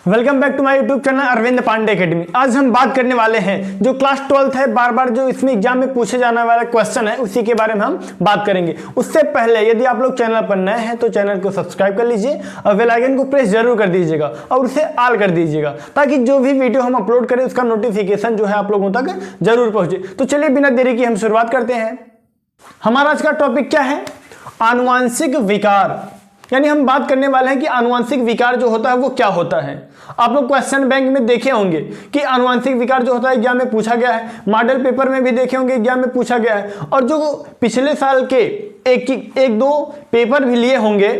Welcome back to my YouTube channel Arvind Pande academy. आज हम बात करने वाले हैं जो क्लास 12th है, बार बार जो इसमें एग्जाम में पूछे जाने वाला क्वेश्चन है उसी के बारे में हम बात करेंगे। उससे पहले यदि आप लोग चैनल पर नए हैं तो चैनल को सब्सक्राइब कर लीजिए और बेल आइकन को प्रेस जरूर कर दीजिएगा और उसे ऑल कर दीजिएगा ताकि जो भी वीडियो हम अपलोड करें उसका नोटिफिकेशन जो है आप लोगों तक जरूर पहुंचे। तो चलिए बिना देरी की हम शुरुआत करते हैं। हमारा आज का टॉपिक क्या है? आनुवांशिक विकार। यानी हम बात करने वाले हैं कि आनुवांशिक विकार जो होता है वो क्या होता है। आप लोग क्वेश्चन बैंक में देखे होंगे कि आनुवांशिक विकार जो होता है एग्जाम में पूछा गया है, मॉडल पेपर में भी देखे होंगे एग्जाम में पूछा गया है, और जो पिछले साल के एक दो पेपर भी लिए होंगे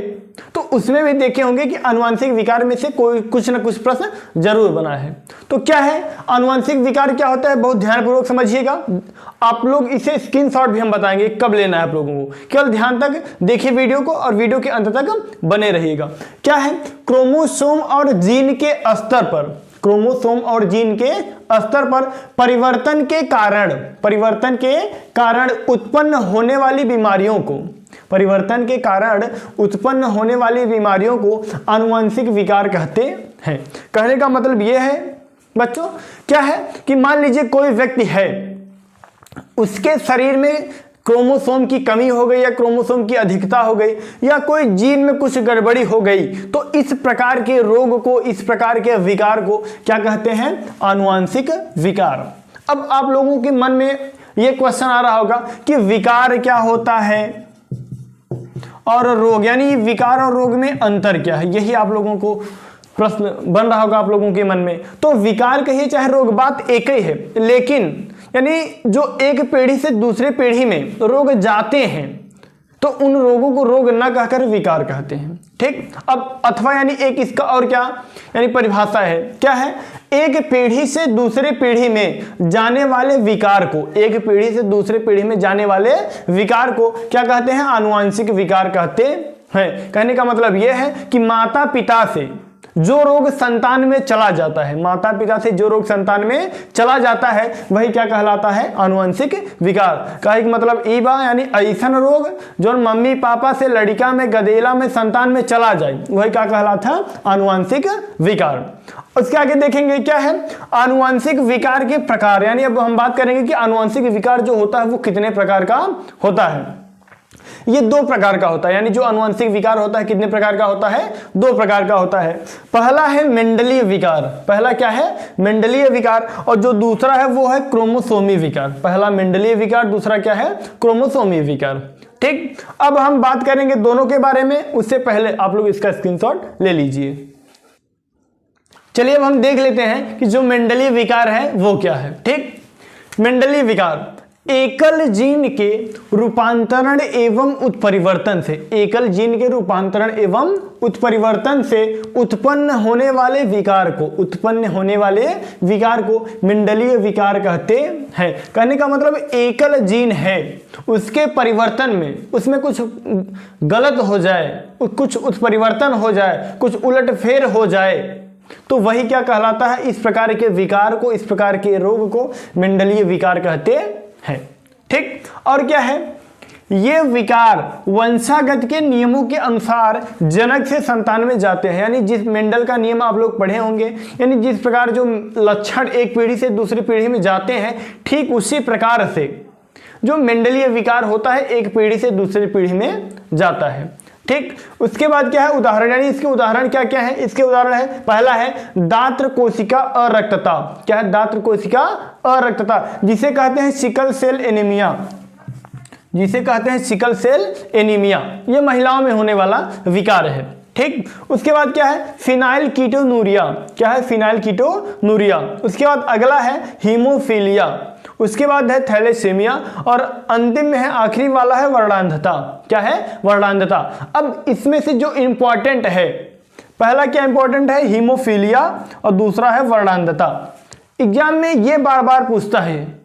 तो उसमें भी देखे होंगे कि आनुवांशिक विकार में से कोई कुछ ना कुछ प्रश्न जरूर बना है। तो क्या है आनुवांशिक विकार, क्या होता है, बहुत ध्यानपूर्वक समझिएगा। आप लोग इसे स्क्रीनशॉट भी हम बताएंगे कब लेना है आप लोगों को, केवल ध्यान तक देखिए वीडियो को और वीडियो के अंत तक बने रहिएगा। क्या है? क्रोमोसोम और जीन के स्तर पर, क्रोमोसोम और जीन के स्तर पर परिवर्तन के कारण उत्पन्न होने वाली बीमारियों को, परिवर्तन के कारण उत्पन्न होने वाली बीमारियों को आनुवांशिक विकार कहते हैं। कहने का मतलब यह है बच्चों, क्या है कि मान लीजिए कोई व्यक्ति है, उसके शरीर में क्रोमोसोम की कमी हो गई या क्रोमोसोम की अधिकता हो गई या कोई जीन में कुछ गड़बड़ी हो गई, तो इस प्रकार के रोग को, इस प्रकार के विकार को क्या कहते हैं? आनुवांशिक विकार। अब आप लोगों के मन में यह क्वेश्चन आ रहा होगा कि विकार क्या होता है और रोग, यानी विकार और रोग में अंतर क्या है, यही आप लोगों को प्रश्न बन रहा होगा आप लोगों के मन में। तो विकार कहिए चाहे रोग, बात एक ही है, लेकिन यानी जो एक पीढ़ी से दूसरे पीढ़ी में रोग जाते हैं तो उन रोगों को रोग न कहकर विकार कहते हैं। ठीक, अब अथवा यानी एक इसका और क्या यानी परिभाषा है, क्या है? एक पीढ़ी से दूसरे पीढ़ी में जाने वाले विकार को, एक पीढ़ी से दूसरे पीढ़ी में जाने वाले विकार को क्या कहते हैं? आनुवांशिक विकार कहते हैं। कहने का मतलब यह है कि माता पिता से जो रोग संतान में चला जाता है, माता पिता से जो रोग संतान में चला जाता है वही क्या कहलाता है? आनुवांशिक विकार। कहे कि मतलब ईबा यानी ऐसन रोग जो मम्मी पापा से लड़का में, गदेला में, संतान में चला जाए वही क्या कहलाता है? आनुवांशिक विकार। उसके आगे देखेंगे क्या है आनुवांशिक विकार के प्रकार। यानी अब हम बात करेंगे कि आनुवांशिक विकार जो होता है वो कितने प्रकार का होता है। ये दो प्रकार का होता है, यानी जो आनुवांशिक विकार होता है कितने प्रकार का होता है? दो प्रकार का होता है। पहला है मेंडलीय विकार, पहला क्या है? मेंडलीय विकार, और जो दूसरा है वो है क्रोमोसोमी विकार। पहला मेंडलीय विकार, दूसरा क्या है? क्रोमोसोमी विकार। ठीक, अब हम बात करेंगे दोनों के बारे में, उससे पहले आप लोग इसका स्क्रीनशॉट ले लीजिए। चलिए अब हम देख लेते हैं कि जो मेंडलीय विकार है वो क्या है। ठीक, मेंडलीय विकार एकल जीन के रूपांतरण एवं उत्परिवर्तन से, एकल जीन के रूपांतरण एवं उत्परिवर्तन से उत्पन्न होने वाले विकार को, उत्पन्न होने वाले विकार को मेंडलीय विकार कहते हैं। कहने का मतलब एकल जीन है, उसके परिवर्तन में, उसमें कुछ गलत हो जाए, कुछ उत्परिवर्तन हो जाए, कुछ उलटफेर हो जाए तो वही क्या कहलाता है? इस प्रकार के विकार को, इस प्रकार के रोग को मेंडलीय विकार कहते हैं। ठीक, और क्या है? ये विकार वंशागत के नियमों के अनुसार जनक से संतान में जाते हैं। यानी जिस मेंडल का नियम आप लोग पढ़े होंगे, यानी जिस प्रकार जो लक्षण एक पीढ़ी से दूसरी पीढ़ी में जाते हैं, ठीक उसी प्रकार से जो मेंडलीय विकार होता है एक पीढ़ी से दूसरी पीढ़ी में जाता है। ठीक, उसके बाद क्या है? उदाहरण, यानी इसके उदाहरण क्या क्या है? इसके उदाहरण है, पहला है दात्र कोशिका अरक्तता। क्या है? दात्र कोशिका अरक्तता, जिसे कहते हैं सिकल सेल एनीमिया, जिसे कहते हैं सिकल सेल एनीमिया। ये महिलाओं में होने वाला विकार है। ठीक, उसके बाद क्या है? Phenyl ketonuria. क्या है? Phenyl ketonuria. उसके बाद अगला है हीमोफीलिया, उसके बाद है थैलेसीमिया, और अंतिम में है, आखिरी वाला है वर्णांधता। क्या है? वर्णांधता। अब इसमें से जो इंपॉर्टेंट है, पहला क्या इंपॉर्टेंट है? हीमोफीलिया, और दूसरा है वर्णांधता। एग्जाम में ये बार बार पूछता है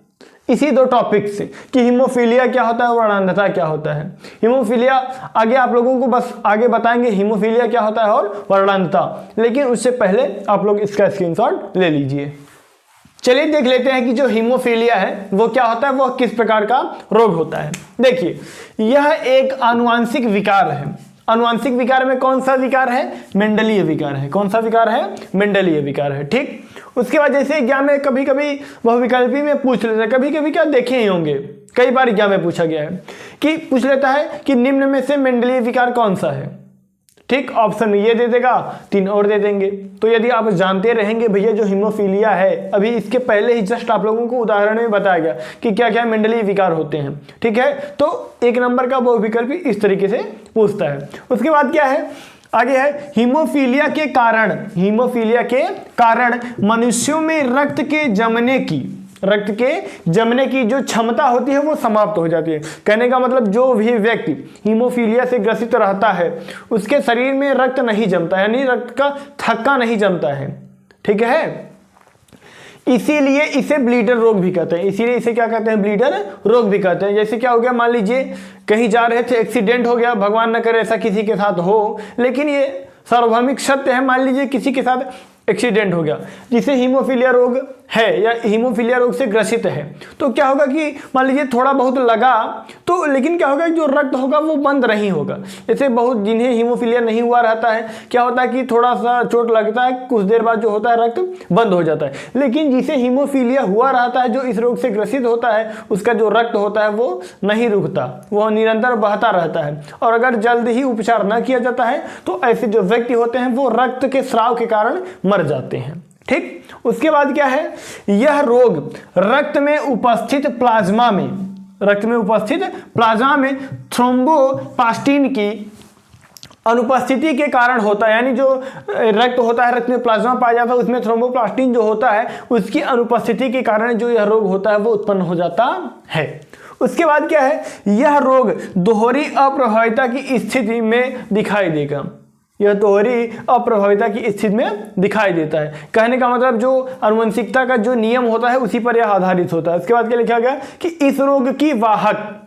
इसी दो टॉपिक से कि हीमोफीलिया क्या होता है, वर्णांधता क्या होता है। हीमोफीलिया आगे आप लोगों को बस आगे बताएंगे हीमोफीलिया क्या होता है और वर्णांधता, लेकिन उससे पहले आप लोग इसका स्क्रीनशॉट ले लीजिए। चलिए देख लेते हैं कि जो हीमोफीलिया है वो क्या होता है, वो किस प्रकार का रोग होता है। देखिए, यह एक आनुवांशिक विकार है आनुवंशिक विकार में कौन सा विकार है? मेंडलीय विकार है। कौन सा विकार है? मेंडलीय विकार है। ठीक, उसके बाद जैसे एग्जाम में कभी कभी बहुविकल्पी में पूछ लेता है, कभी कभी क्या देखे ही होंगे, कई बार एग्जाम में पूछा गया है कि पूछ लेता है कि निम्न में से मेंडलीय विकार कौन सा है। ठीक, ऑप्शन ये दे देगा, 3 और दे देंगे। तो यदि आप जानते रहेंगे भैया जो हीमोफीलिया है, अभी इसके पहले ही जस्ट आप लोगों को उदाहरण में बताया गया कि क्या क्या मेंडलीय विकार होते हैं। ठीक है, तो 1 नंबर का बहुविकल्पी इस तरीके से पूछता है। उसके बाद क्या है, आगे है हीमोफीलिया के कारण, हीमोफीलिया के कारण मनुष्यों में रक्त के जमने की जो क्षमता होती है वो समाप्त हो जाती है। कहने का मतलब जो भी व्यक्ति हीमोफीलिया से ग्रसित रहता है उसके शरीर में रक्त नहीं जमता, यानी रक्त का थक्का नहीं जमता है। ठीक है, इसीलिए इसे ब्लीडर रोग भी कहते हैं। इसीलिए इसे क्या कहते हैं? ब्लीडर रोग भी कहते हैं। जैसे क्या हो गया, मान लीजिए कहीं जा रहे थे, एक्सीडेंट हो गया, भगवान न करे ऐसा किसी के साथ हो, लेकिन ये सार्वभौमिक सत्य है, मान लीजिए किसी के साथ एक्सीडेंट हो गया जिसे हीमोफीलिया रोग है या हीमोफीलिया रोग से ग्रसित है, तो क्या होगा कि मान लीजिए थोड़ा बहुत लगा तो, लेकिन क्या होगा जो रक्त होगा वो बंद नहीं होगा। जैसे बहुत जिन्हें हीमोफीलिया नहीं हुआ रहता है, क्या होता है कि थोड़ा सा चोट लगता है, कुछ देर बाद जो होता है रक्त बंद हो जाता है। लेकिन जिसे हीमोफीलिया हुआ रहता है, जो इस रोग से ग्रसित होता है, उसका जो रक्त होता है वो नहीं रुकता, वो निरंतर बहता रहता है। और अगर जल्द ही उपचार न किया जाता है तो ऐसे जो व्यक्ति होते हैं वो रक्त के स्राव के कारण मर जाते हैं। ठीक, उसके बाद क्या है, यह रोग रक्त में उपस्थित प्लाज्मा में थ्रोम्बोप्लास्टिन की अनुपस्थिति के कारण होता है। यानी जो रक्त होता है, रक्त में प्लाज्मा पाया जाता है, उसमें थ्रोम्बोप्लास्टिन जो होता है उसकी अनुपस्थिति के कारण जो यह रोग होता है वो उत्पन्न हो जाता है। उसके बाद क्या है, यह रोग दोहरी अप्रभाविता की स्थिति में दिखाई देगा। यह दोहरी अप्रभाविता की स्थिति में दिखाई देता है। कहने का मतलब जो आनुवंशिकता का जो नियम होता है उसी पर यह आधारित होता है। उसके बाद क्या लिखा गया कि इस रोग की वाहक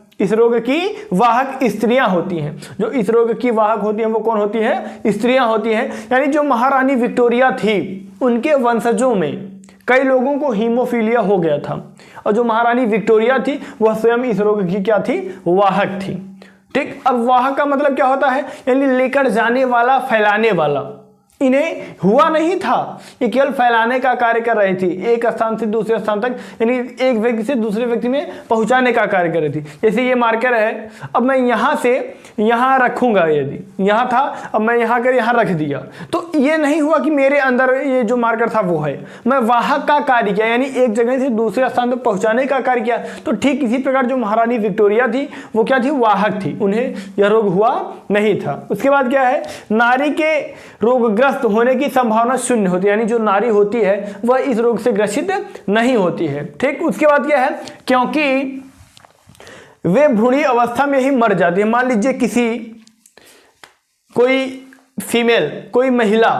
स्त्रियां होती हैं। जो इस रोग की वाहक होती हैं वो कौन होती है? स्त्रियां होती हैं। यानी जो महारानी विक्टोरिया थी उनके वंशजों में कई लोगों को हीमोफीलिया हो गया था, और जो महारानी विक्टोरिया थी वह स्वयं इस रोग की क्या थी? वाहक थी। ठीक, अब वाहक का मतलब क्या होता है? यानी लेकर जाने वाला, फैलाने वाला। इन्हें हुआ नहीं था, ये केवल फैलाने का कार्य कर रही थी, एक स्थान से दूसरे स्थान तक, यानी एक व्यक्ति से दूसरे व्यक्ति में पहुंचाने का कार्य कर रही थी। जैसे ये मार्कर है, अब मैं यहाँ से यहाँ रखूंगा, यदि यहाँ था अब मैं यहाँ कर यहाँ रख दिया, तो ये नहीं हुआ कि मेरे अंदर ये जो मार्कर था वो है, मैं वाहक का कार्य किया, यानी एक जगह से दूसरे स्थान तक पहुंचाने का कार्य किया। तो ठीक इसी प्रकार जो महारानी विक्टोरिया थी वो क्या थी? वाहक थी, उन्हें यह रोग हुआ नहीं था। उसके बाद क्या है, नारी के रोगग्रस्त होने की संभावना शून्य होती है, यानी जो नारी होती है वह इस रोग से ग्रसित नहीं होती है। ठीक, उसके बाद क्या है, क्योंकि वे भ्रूणी अवस्था में ही मर जाती है। मान लीजिए कोई फीमेल, कोई महिला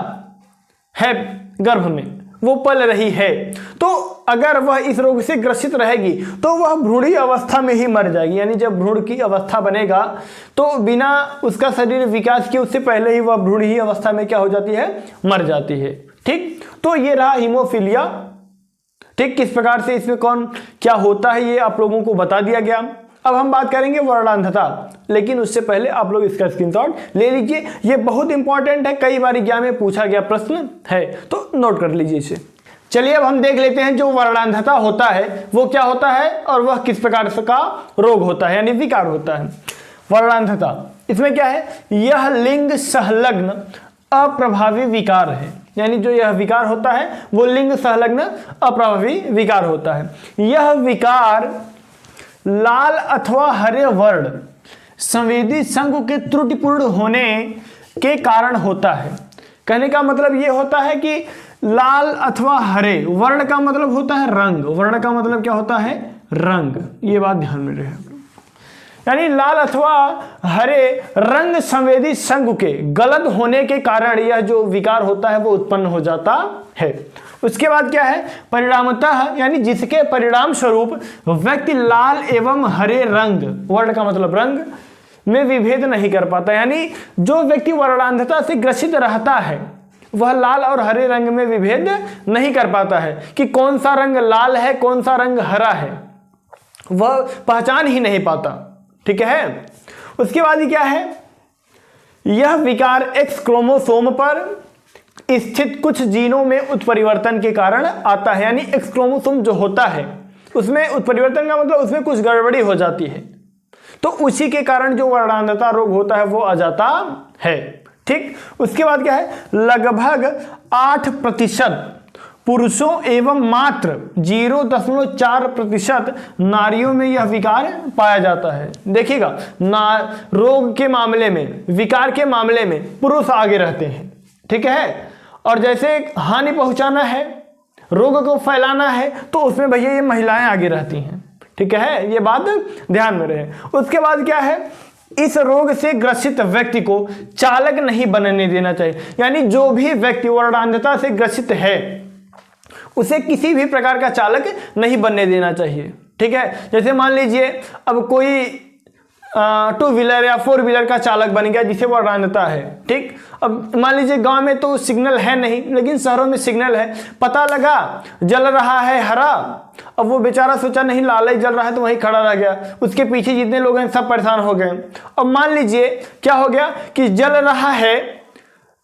है गर्भ में, वो पल रही है, तो अगर वह इस रोग से ग्रसित रहेगी तो वह भ्रूणी अवस्था में ही मर जाएगी। यानी जब भ्रूण की अवस्था बनेगा तो बिना उसका शरीर विकास किए उससे पहले ही वह भ्रूण ही अवस्था में क्या हो जाती है? मर जाती है। ठीक, तो ये रहा हीमोफीलिया। ठीक, किस प्रकार से इसमें कौन क्या होता है ये आप लोगों को बता दिया गया। अब हम बात करेंगे वर्णांधता, लेकिन उससे पहले आप लोग इसका स्क्रीनशॉट ले लीजिए, ये बहुत इंपॉर्टेंट है, कई बार एग्जाम में पूछा गया प्रश्न है, तो नोट कर लीजिए इसे। चलिए अब हम देख लेते हैं जो वर्णांधता होता है वो क्या होता है और वह किस प्रकार का रोग होता है, यानी विकार होता है। वर्णांधता, इसमें क्या है, यह लिंग संलग्न अप्रभावी विकार है। यानी जो यह विकार होता है वो लिंग संलग्न अप्रभावी विकार होता है। यह विकार लाल अथवा हरे वर्ण संवेदी संघ के त्रुटिपूर्ण होने के कारण होता है। कहने का मतलब ये होता है कि लाल अथवा हरे, वर्ण का मतलब होता है रंग, वर्ण का मतलब क्या होता है? रंग। ये बात ध्यान में रहे, यानी लाल अथवा हरे रंग संवेदी संघ के गलत होने के कारण यह जो विकार होता है वो उत्पन्न हो जाता है। उसके बाद क्या है, परिणामतः, यानी जिसके परिणाम स्वरूप व्यक्ति लाल एवं हरे रंग, वर्ण का मतलब रंग, में विभेद नहीं कर पाता। यानी जो व्यक्ति वर्णांधता से ग्रसित रहता है वह लाल और हरे रंग में विभेद नहीं कर पाता है कि कौन सा रंग लाल है कौन सा रंग हरा है, वह पहचान ही नहीं पाता। ठीक है, उसके बाद क्या है, यह विकार एक्स क्रोमोसोम पर स्थित कुछ जीनों में उत्परिवर्तन के कारण आता है। यानी एक्स क्रोमोसोम जो होता है उसमें उत्परिवर्तन का मतलब उसमें कुछ गड़बड़ी हो जाती है, तो उसी के कारण जो वर्णांधता रोग होता है वो आ जाता है। ठीक, उसके बाद क्या है, लगभग 8% पुरुषों एवं मात्र 0.4% नारियों में यह विकार पाया जाता है। देखिएगा, रोग के मामले में, विकार के मामले में पुरुष आगे रहते हैं, ठीक है। और जैसे हानि पहुंचाना है, रोग को फैलाना है, तो उसमें भैया ये महिलाएं आगे रहती हैं, ठीक है, ये बात ध्यान में रहे। उसके बाद क्या है, इस रोग से ग्रसित व्यक्ति को चालक नहीं बनने देना चाहिए। यानी जो भी व्यक्ति वर्णांधता से ग्रसित है उसे किसी भी प्रकार का चालक नहीं बनने देना चाहिए, ठीक है। जैसे मान लीजिए अब कोई 2 व्हीलर या 4 व्हीलर का चालक बन गया जिसे वर्णांधता है, ठीक। अब मान लीजिए गांव में तो सिग्नल है नहीं, लेकिन शहरों में सिग्नल है, पता लगा जल रहा है हरा, अब वो बेचारा सोचा नहीं लाल ही जल रहा है तो वहीं खड़ा रह गया, उसके पीछे जितने लोग हैं सब परेशान हो गए। अब मान लीजिए क्या हो गया कि जल रहा है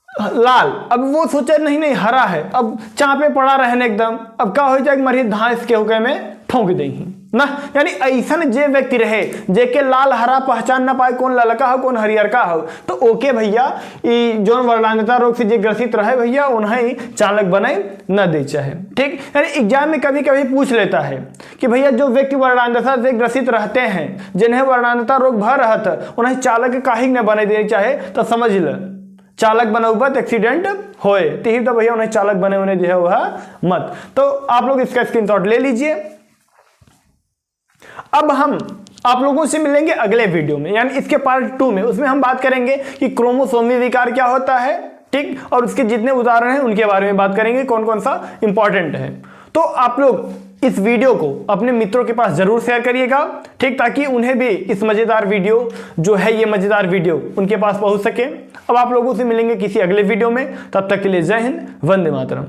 लाल, अब वो सोचा नहीं हरा है, अब चापे पड़ा रहने एकदम, अब क्या हो जाए मरी धांस के होके में ठोंक देही ना। यानी ऐसा जे व्यक्ति रहे जेके लाल हरा पहचान ना पाए कौन ललका हो कौन हरियर का हो, तो ओके भैया जो वर्णांधता रोग से जे ग्रसित रहे भैया उन्हें चालक बने न दे चाहे, ठीक। यानी एग्जाम में कभी कभी पूछ लेता है कि भैया जो व्यक्ति वर्णांधता से ग्रसित रहते हैं, जिन्हें वर्णांधता रोग भर रहता, उन्हें चालक काहे न बने देने चाहे, तो समझ ल चालक बनौबत एक्सीडेंट होए, तीही तो भैया उन्हें चालक बने होने जो है वह मत। तो आप लोग इसका स्क्रीनशॉट ले लीजिए। अब हम आप लोगों से मिलेंगे अगले वीडियो में, यानी इसके पार्ट 2 में, उसमें हम बात करेंगे कि क्रोमोसोमी विकार क्या होता है, ठीक, और उसके जितने उदाहरण हैं उनके बारे में बात करेंगे, कौन कौन सा इंपॉर्टेंट है। तो आप लोग इस वीडियो को अपने मित्रों के पास जरूर शेयर करिएगा, ठीक, ताकि उन्हें भी इस मजेदार वीडियो जो है, ये मजेदार वीडियो उनके पास पहुंच सके। अब आप लोगों से मिलेंगे किसी अगले वीडियो में, तब तक के लिए जय हिंद, वंदे मातरम।